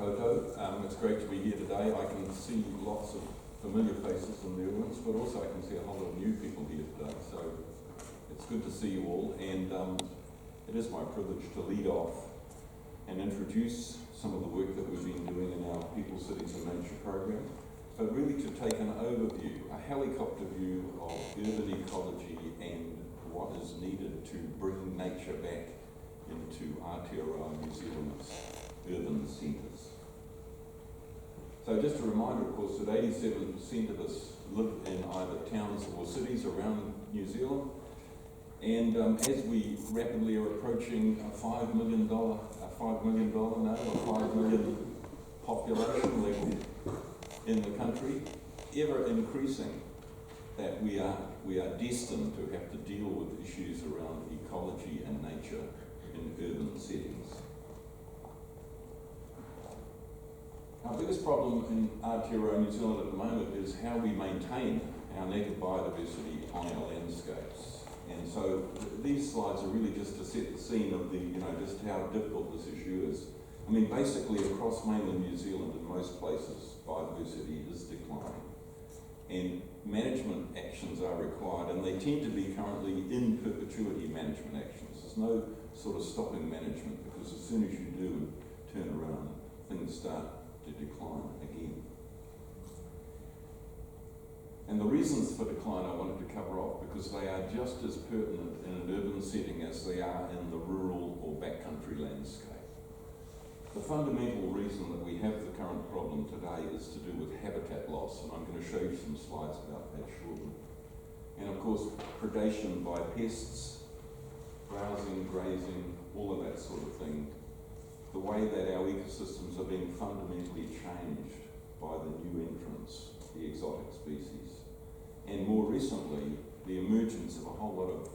koto. It's great to be here today. I can see lots of familiar faces in the audience, but also I can see a whole lot of new people here today. So it's good to see you all, and it is my privilege to lead off and introduce some of the work that we've been doing in our People, Cities and Nature program. So really to take an overview, a helicopter view of urban ecology and what is needed to bring nature back into Aotearoa New Zealand's urban centres. So just a reminder, of course, that 87% of us live in either towns or cities around New Zealand. And as we rapidly are approaching a $5 million population level in the country, ever increasing, that we are destined to have to deal with issues around ecology and nature in urban settings. Our biggest problem in Aotearoa New Zealand at the moment is how we maintain our native biodiversity on our landscapes. And so these slides are really just to set the scene of just how difficult this issue is. I mean, basically across mainland New Zealand in most places, biodiversity is declining. And management actions are required, and they tend to be currently in perpetuity management actions. There's no sort of stopping management, because as soon as you do turn around, things start to decline again. And the reasons for decline I wanted to cover off, because they are just as pertinent in an urban setting as they are in the rural or backcountry landscape. The fundamental reason that we have the current problem today is to do with habitat loss, and I'm going to show you some slides about that shortly. And of course, predation by pests, browsing, grazing, all of that sort of thing. The way that our ecosystems are being fundamentally changed by the new entrants, the exotic species. And more recently, the emergence of a whole lot of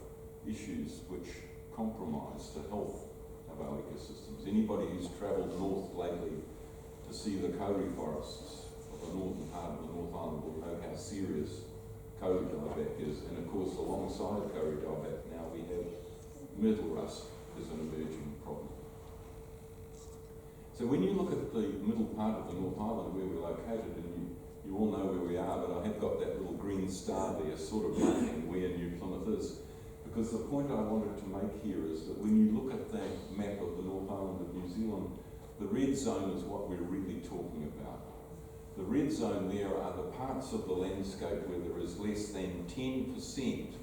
issues which compromise the health of our ecosystems. Anybody who's travelled north lately to see the kauri forests of the northern part of the North Island will know how serious kauri dieback is. And of course, alongside kauri dieback now we have myrtle rust as an emerging problem. So when you look at the middle part of the North Island where we're located, and you all know where we are, but I have got that little green star there sort of marking where New Plymouth is. Because the point I wanted to make here is that when you look at that map of the North Island of New Zealand, the red zone is what we're really talking about. The red zone there are the parts of the landscape where there is less than 10%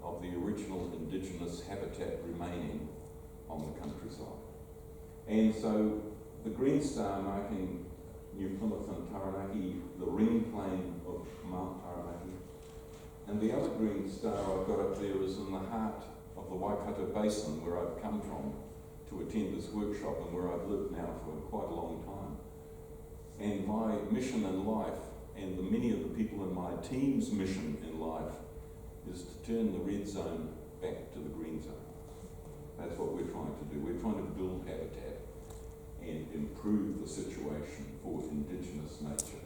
of the original indigenous habitat remaining on the countryside. And so the green star marking New Plymouth and Taranaki, the ring plain of Mount Taranaki, and the other green star I've got up there is in the heart of the Waikato Basin, where I've come from to attend this workshop and where I've lived now for quite a long time. And my mission in life, and many of the people in my team's mission in life, is to turn the red zone back to the green zone. That's what we're trying to do. We're trying to build habitat and improve the situation for indigenous nature.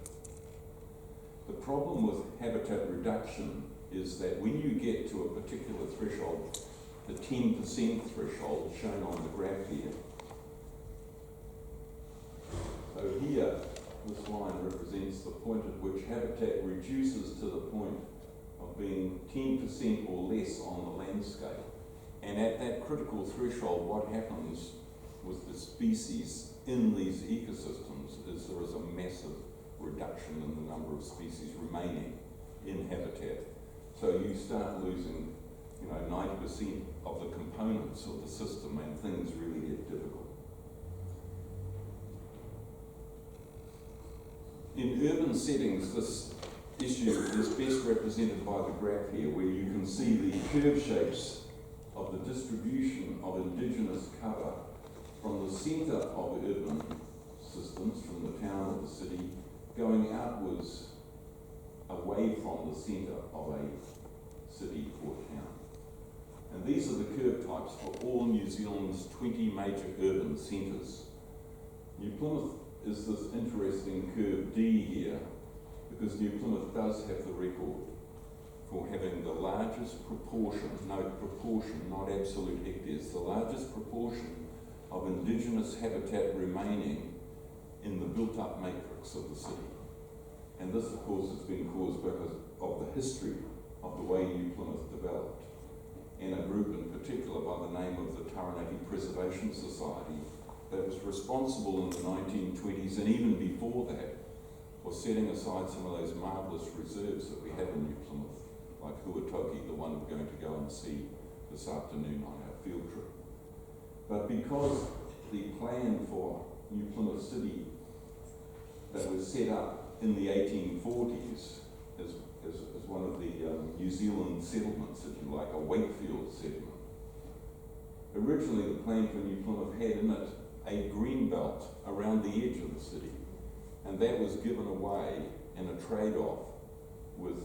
The problem with habitat reduction is that when you get to a particular threshold, the 10% threshold shown on the graph here. So here, this line represents the point at which habitat reduces to the point of being 10% or less on the landscape. And at that critical threshold, what happens with the species in these ecosystems is there is a massive reduction in the number of species remaining in habitat. So you start losing 90% of the components of the system, and things really get difficult. In urban settings, this issue is best represented by the graph here, where you can see the curve shapes of the distribution of indigenous cover from the centre of urban systems, from the town or the city, going outwards away from the centre of a city or town. And these are the curve types for all New Zealand's 20 major urban centres. New Plymouth is this interesting curve D here, because New Plymouth does have the record for having the largest proportion, note proportion, not absolute hectares, the largest proportion of indigenous habitat remaining in the built-up matrix of the city. And this, of course, has been caused because of the history of the way New Plymouth developed, and a group in particular by the name of the Taranaki Preservation Society that was responsible in the 1920s and even before that for setting aside some of those marvellous reserves that we have in New Plymouth, like Huatoki, the one we're going to go and see this afternoon on our field trip. But because the plan for New Plymouth City that was set up in the 1840s as one of the New Zealand settlements, if you like, a Wakefield settlement. Originally, the plan for New Plymouth had in it a green belt around the edge of the city, and that was given away in a trade-off with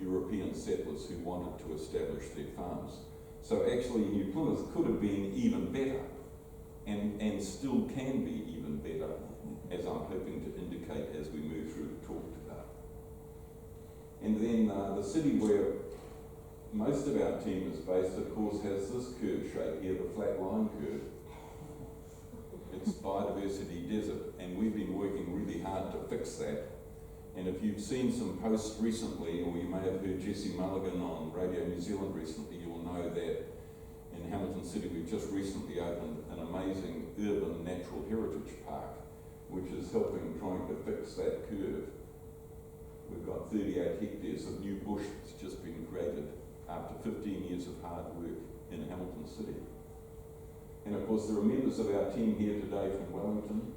European settlers who wanted to establish their farms. So actually, New Plymouth could have been even better, and still can be even better, as I'm hoping to indicate as we move through the talk today. And then the city where most of our team is based, of course, has this curve shape here, the flat line curve. It's biodiversity desert, and we've been working really hard to fix that. And if you've seen some posts recently, or you may have heard Jesse Mulligan on Radio New Zealand recently, you will know that in Hamilton City we've just recently opened an amazing urban natural heritage park, which is helping trying to fix that curve. We've got 38 hectares of new bush that's just been created after 15 years of hard work in Hamilton City. And of course there are members of our team here today from Wellington,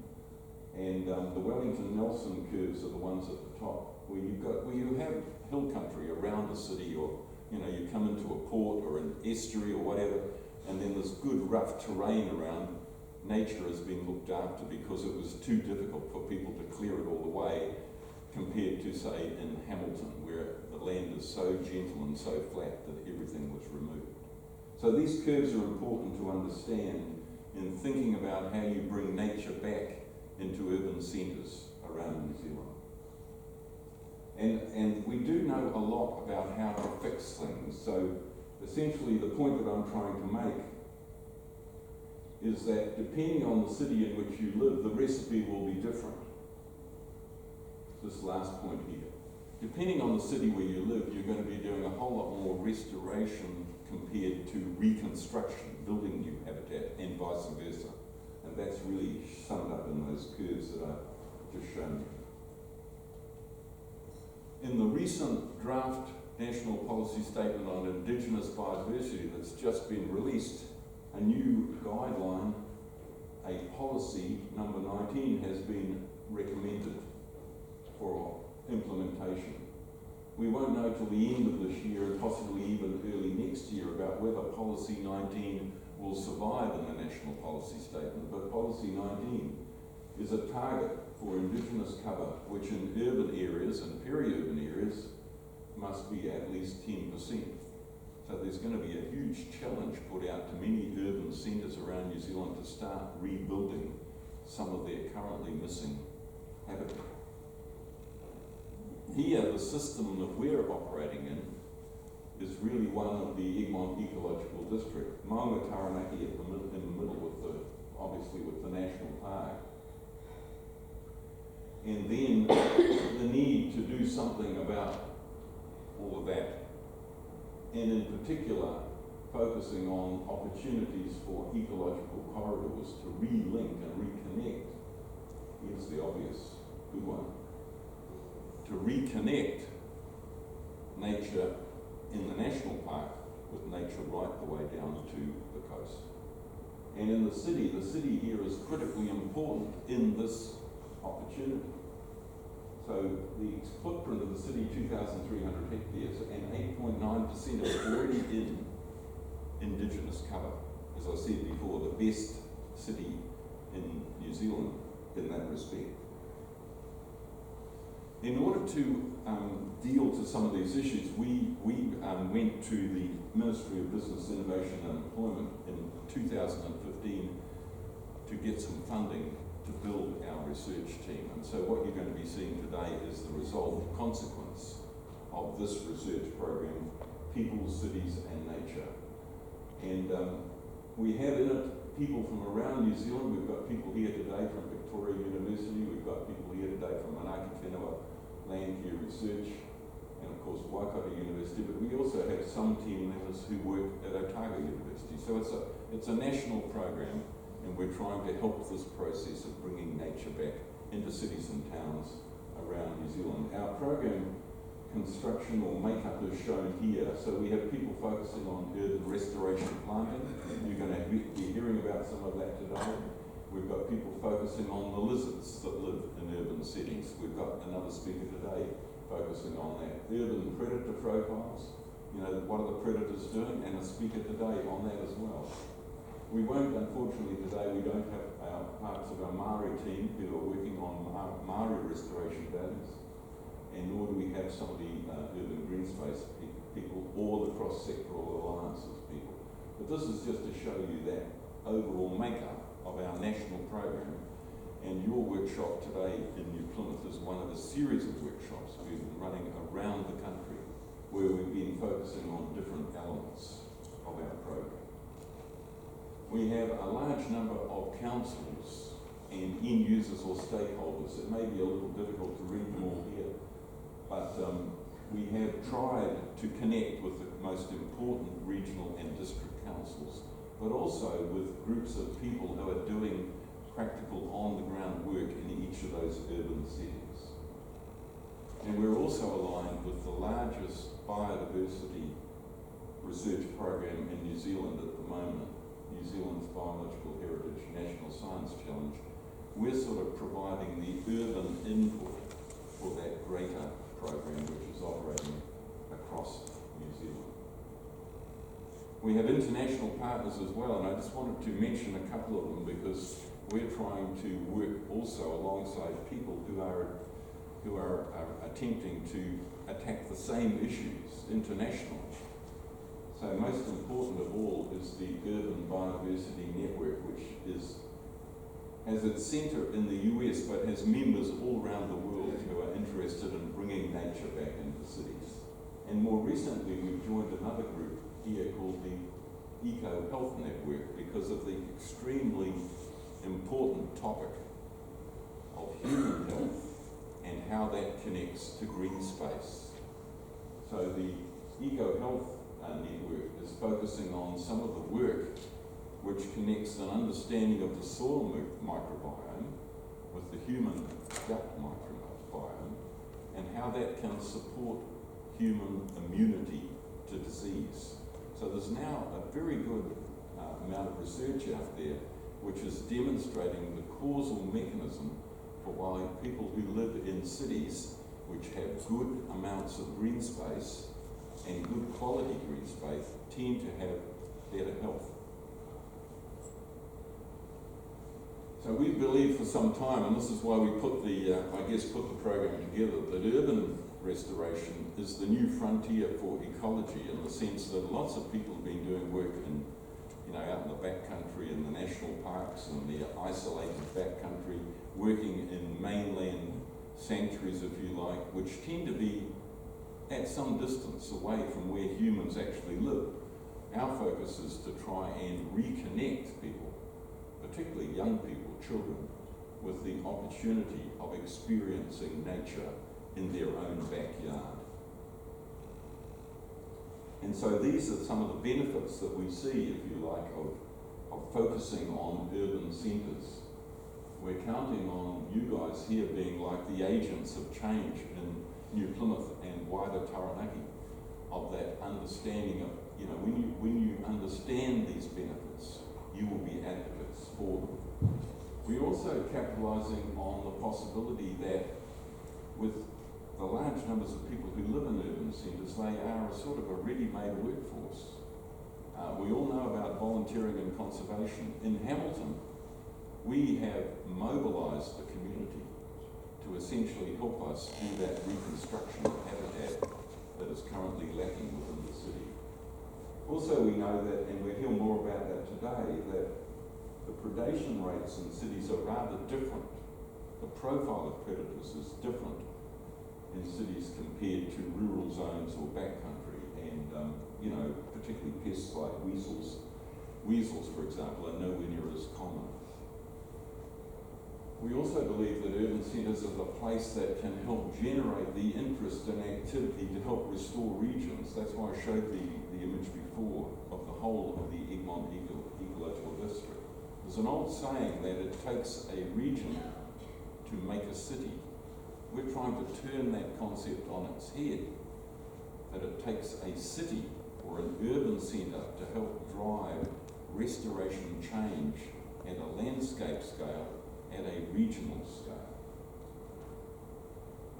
and the Wellington-Nelson curves are the ones at the top, where you have hill country around the city, or you come into a port or an estuary or whatever, and then there's good rough terrain around. Nature has been looked after because it was too difficult for people to clear it all away, compared to, say, in Hamilton, where the land is so gentle and so flat that everything was removed. So these curves are important to understand in thinking about how you bring nature back into urban centres around New Zealand. And we do know a lot about how to fix things. So essentially the point that I'm trying to make is that depending on the city in which you live, the recipe will be different. This last point here. Depending on the city where you live, you're going to be doing a whole lot more restoration compared to reconstruction, building new habitat, and vice versa. And that's really summed up in those curves that I've just shown you. In the recent draft National Policy Statement on Indigenous Biodiversity that's just been released, a new guideline, a policy, number 19, has been recommended for implementation. We won't know till the end of this year, and possibly even early next year, about whether Policy 19 will survive in the National Policy Statement. But Policy 19 is a target for Indigenous cover, which in urban areas and peri-urban areas must be at least 10%. So there's going to be a huge challenge put out to many urban centres around New Zealand to start rebuilding some of their currently missing habitat. Here, the system that we're operating in is really one of the Egmont Ecological District. Maunga Taranaki in the middle, obviously with the national park. And then the need to do something about all of that. And in particular, focusing on opportunities for ecological corridors to re-link and reconnect. Here's the obvious good one. To reconnect nature in the national park with nature right the way down to the coast. And in the city here is critically important in this opportunity. So the footprint of the city, 2,300 hectares, and 8.9% is already in Indigenous cover. As I said before, the best city in New Zealand in that respect. In order to deal to some of these issues, we went to the Ministry of Business, Innovation and Employment in 2015 to get some funding to build our research team. And so what you're going to be seeing today is the result, the consequence of this research program, People, Cities and Nature. And we have in it people from around New Zealand. We've got people here today from Victoria University. We've got people here today from Manaki Whenua Land Care Research, and of course Waikato University, but we also have some team members who work at Otago University. So it's a national program, and we're trying to help this process of bringing nature back into cities and towns around New Zealand. Our program construction or makeup is shown here. So we have people focusing on urban restoration planting. You're going to be hearing about some of that today. We've got people focusing on the lizards that live in urban settings. We've got another speaker today focusing on that. Urban predator profiles, you know, what are the predators doing, and a speaker today on that as well. We won't, unfortunately today, we don't have parts of our Māori team who are working on Māori restoration values, and nor do we have some of the urban green space people or the cross-sectoral alliances people. But this is just to show you that overall makeup of our national program, and your workshop today in New Plymouth is one of a series of workshops we've been running around the country where we've been focusing on different elements of our program. We have a large number of councils and end users or stakeholders. It may be a little difficult to read them all here, but we have tried to connect with the most important regional and district councils, but also with groups of people who are doing practical on-the-ground work in each of those urban settings. And we're also aligned with the largest biodiversity research program in New Zealand at the moment, New Zealand's Biological Heritage National Science Challenge. We're sort of providing the urban input for that greater program which is operating across New Zealand. We have international partners as well, and I just wanted to mention a couple of them because we're trying to work also alongside people who are attempting to attack the same issues internationally. So most important of all is the Urban Biodiversity Network, which has its centre in the US but has members all around the world who are interested in bringing nature back into cities. And more recently we've joined another group here called the Eco-Health Network because of the extremely important topic of human health and how that connects to green space. So the Eco-Health Network is focusing on some of the work which connects an understanding of the soil microbiome with the human gut microbiome and how that can support human immunity to disease. So there's now a very good amount of research out there which is demonstrating the causal mechanism for why people who live in cities which have good amounts of green space and good quality green space tend to have better health. So we believe for some time, and this is why we put the program together, that urban restoration is the new frontier for ecology in the sense that lots of people have been doing work in, out in the backcountry, in the national parks and the isolated backcountry, working in mainland sanctuaries, if you like, which tend to be at some distance away from where humans actually live. Our focus is to try and reconnect people, particularly young people, children, with the opportunity of experiencing nature in their own backyard. And so these are some of the benefits that we see, if you like, of focusing on urban centres. We're counting on you guys here being like the agents of change in New Plymouth and wider Taranaki, of that understanding of, when you understand these benefits, you will be advocates for them. We're also capitalising on the possibility that with the large numbers of people who live in urban centres, they are a sort of a ready-made workforce. We all know about volunteering and conservation. In Hamilton, we have mobilised the community to essentially help us do that reconstruction of habitat that is currently lacking within the city. Also, we know that, and we'll hear more about that today, that the predation rates in cities are rather different. The profile of predators is different in cities compared to rural zones or backcountry, and particularly pests like weasels weasels, for example, are nowhere near as common. We also believe that urban centres are the place that can help generate the interest and activity to help restore regions. That's why I showed the image before of the whole of the Egmont Ecological District. There's an old saying that it takes a region to make a city. We're trying to turn that concept on its head, that it takes a city or an urban centre to help drive restoration change at a landscape scale, at a regional scale.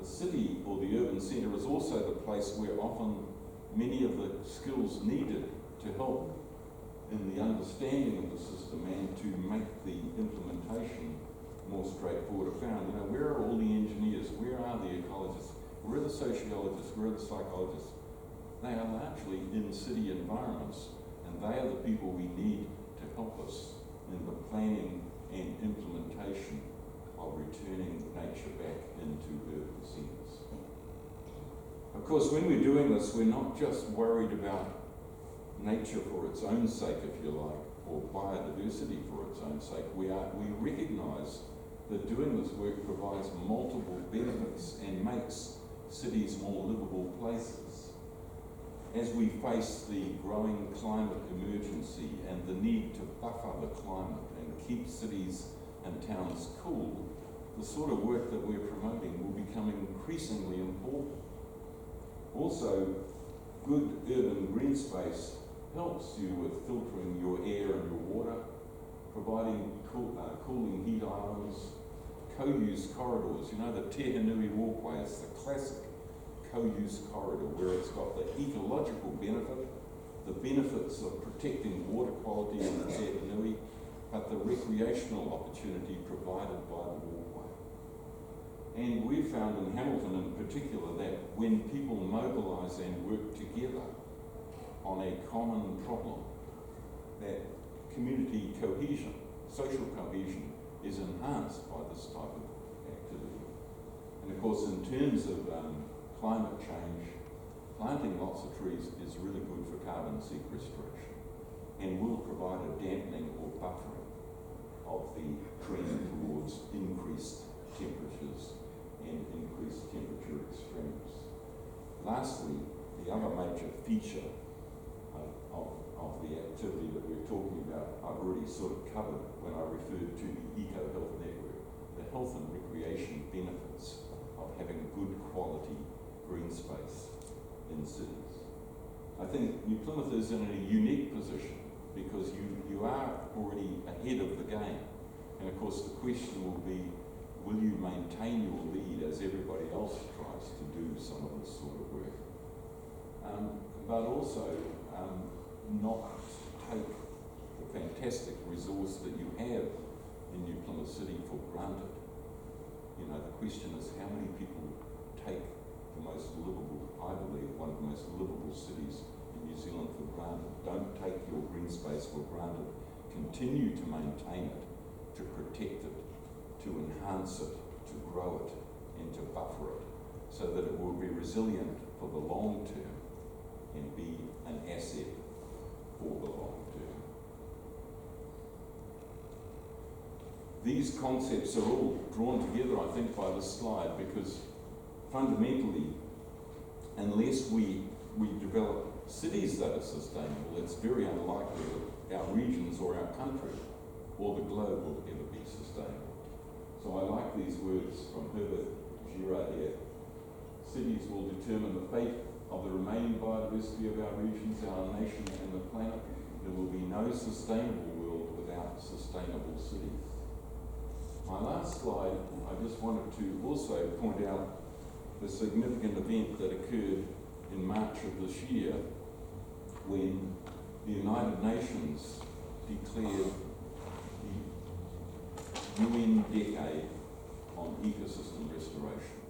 The city or the urban centre is also the place where often many of the skills needed to help in the understanding of the system and to make the implementation more straightforward are found. You know, where are all the engineers? Where are the ecologists? Where are the sociologists? Where are the psychologists? They are largely in city environments, and they are the people we need to help us in the planning and implementation of returning nature back into urban centres. Of course, when we're doing this, we're not just worried about nature for its own sake, if you like, or biodiversity for its own sake. We recognise that doing this work provides multiple benefits and makes cities more livable places. As we face the growing climate emergency and the need to buffer the climate and keep cities and towns cool, the sort of work that we're promoting will become increasingly important. Also, good urban green space helps you with filtering your air and your water, providing cooling heat islands, co-use corridors. You know, the Te Henui walkway is the classic co-use corridor where it's got the ecological benefit, the benefits of protecting water quality in the Te Henui, but the recreational opportunity provided by the walkway. And we've found in Hamilton in particular that when people mobilise and work together on a common problem, that community cohesion, social cohesion, is enhanced by this type of activity. And of course, in terms of climate change, planting lots of trees is really good for carbon sequestration and will provide a dampening or buffering of the trend towards increased temperatures and increased temperature extremes. Lastly, the other major feature of the activity that we're talking about, I've already sort of covered when I referred to the Eco-Health Network, the health and recreation benefits of having good quality green space in cities. I think New Plymouth is in a unique position because you are already ahead of the game. And of course the question will be, will you maintain your lead as everybody else tries to do some of this sort of work? But also not take the fantastic resource that you have in New Plymouth City for granted. You know, the question is how many people take the most livable, I believe, one of the most livable cities in New Zealand for granted. Don't take your green space for granted. Continue to maintain it, to protect it, to enhance it, to grow it, and to buffer it, so that it will be resilient for the long term and be an asset for the long term. These concepts are all drawn together, I think, by this slide, because fundamentally, unless we develop cities that are sustainable, it's very unlikely that our regions or our country or the globe will ever be sustainable. So I like these words from Herbert Girard here. Cities will determine the fate of the remaining biodiversity of our regions, our nation and the planet. There will be no sustainable world without sustainable cities. My last slide, I just wanted to also point out the significant event that occurred in March of this year when the United Nations declared the UN Decade on Ecosystem Restoration,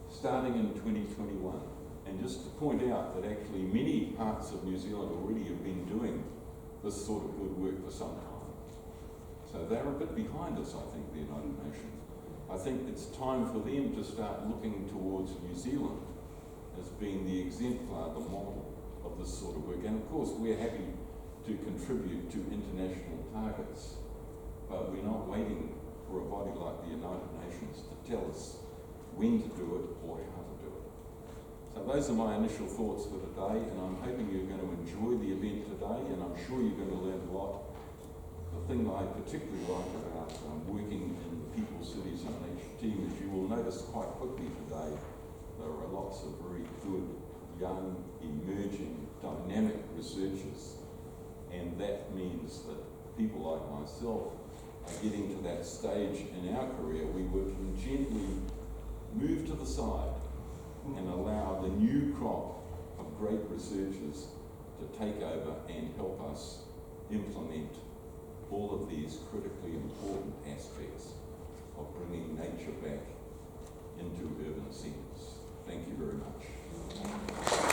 starting in 2021. And just to point out that actually many parts of New Zealand already have been doing this sort of good work for some time. So they're a bit behind us, I think, the United Nations. I think it's time for them to start looking towards New Zealand as being the exemplar, the model of this sort of work. And of course, we're happy to contribute to international targets, but we're not waiting for a body like the United Nations to tell us when to do it or how to do it. So those are my initial thoughts for today, and I'm hoping you're going to enjoy the event today, and I'm sure you're going to learn a lot. The thing I particularly like about working in People, Cities and Nature team is you will notice quite quickly today there are lots of very good, young, emerging, dynamic researchers, and that means that people like myself are getting to that stage in our career where we can gently move to the side and allow the new crop of great researchers to take over and help us implement all of these critically important aspects of bringing nature back into urban centres. Thank you very much.